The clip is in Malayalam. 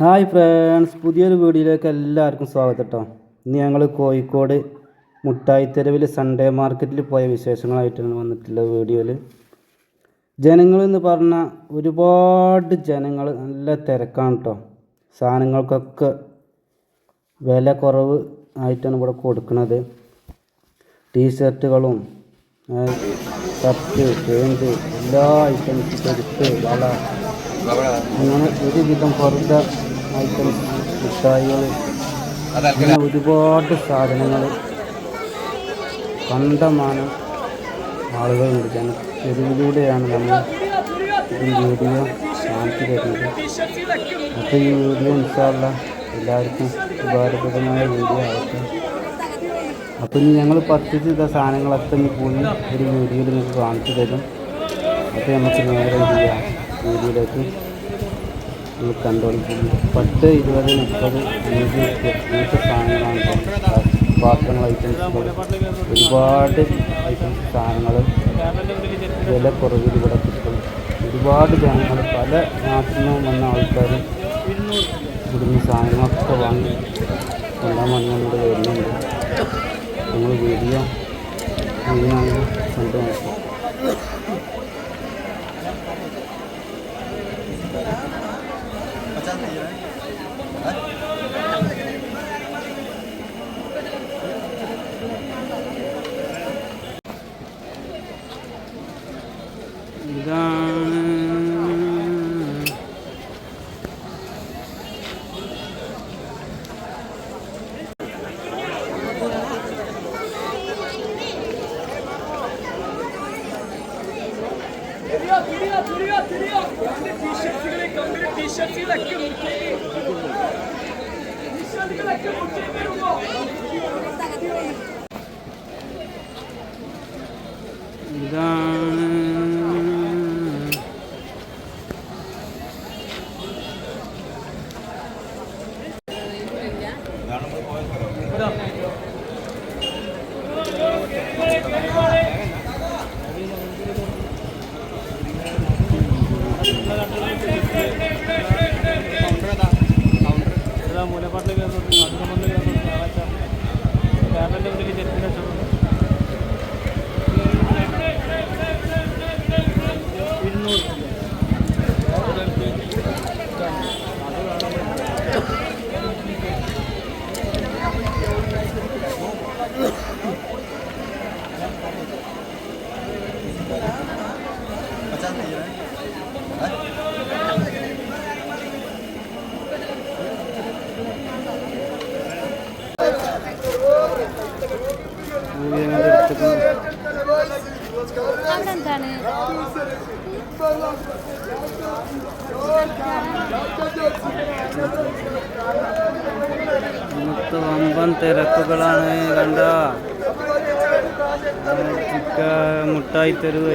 ഹായ് ഫ്രണ്ട്സ്, പുതിയൊരു വീഡിയോയിലേക്ക് എല്ലാവർക്കും സ്വാഗതം കേട്ടോ. ഇന്ന് ഞങ്ങൾ കോഴിക്കോട് മുട്ടായിത്തെരുവിൽ സൺഡേ മാർക്കറ്റിൽ പോയ വിശേഷങ്ങളായിട്ടാണ് വന്നിട്ടുള്ള വീഡിയോയിൽ. ജനങ്ങളെന്ന് പറഞ്ഞാൽ ഒരുപാട് ജനങ്ങൾ, നല്ല തിരക്കാണ് കേട്ടോ. സാധനങ്ങൾക്കൊക്കെ വില കുറവ് ആയിട്ടാണ് ഇവിടെ കൊടുക്കുന്നത്. ടീഷർട്ടുകളും ഷർട്ട്, പാൻറ്, എല്ലാ ഐറ്റംസും, ചെരുപ്പ്, വള, അങ്ങനെ ഒരുവിധം കുറഞ്ഞ ഐറ്റംസ്, മിഠായികൾ, അങ്ങനെ ഒരുപാട് സാധനങ്ങൾ കണ്ടമാനം ആളുകളുണ്ട്. തെരുവിലൂടെയാണ് നമ്മൾ ഈ വീഡിയോ കാണിച്ചു തരുന്നത്. അപ്പോൾ ഈ വീഡിയോ ഇൻഷാ അല്ലാഹ് എല്ലാവർക്കും ഉപകാരപ്രദമായ വീഡിയോ ആവട്ടെ. അപ്പോൾ ഇനി ഞങ്ങൾ പർച്ചേസ് ചെയ്ത സാധനങ്ങളൊക്കെ ഇനി പോയി ഒരു വീഡിയോയിൽ നിങ്ങൾക്ക് കാണിച്ചു തരും. അപ്പോൾ നമുക്ക് നേരെ ചെയ്യാം വീഡിയോയിലേക്ക്. നമ്മൾ കണ്ടുപിടിക്കുന്നു 10, 20, 30, 5 അങ്ങനത്തെ സാധനങ്ങളാണ്. പാത്രങ്ങൾ, ഐറ്റംസുകൾ, ഒരുപാട് ഐറ്റംസ് സാധനങ്ങൾ വില കുറവിൽ ഇവിടെ കിട്ടും. ഒരുപാട് ജനങ്ങൾ, പല നാട്ടിൽ നിന്നും വന്ന ആൾക്കാർ ഇവിടുന്ന് സാധനങ്ങളൊക്കെ വാങ്ങി കൊണ്ടാൻ ഇവിടെ വരുന്നുണ്ട്. നമ്മൾ വീഡിയോ അങ്ങനെയാണ് കണ്ടു നോക്കാം. ഇതാണ് മൂലപ്പാട്ടിൽ കയറുന്നുണ്ട്, നാട്ടുകമ്പറിൽ കയറുന്നുണ്ട്, ഞായറാഴ്ച കേരളത്തിൻ്റെ ഉള്ളിൽ ചെറുപ്പിനെ വെച്ചിട്ടുണ്ട്. 1 തിരക്കുകളാണ്. കണ്ട മുട്ടായി തെരുവ്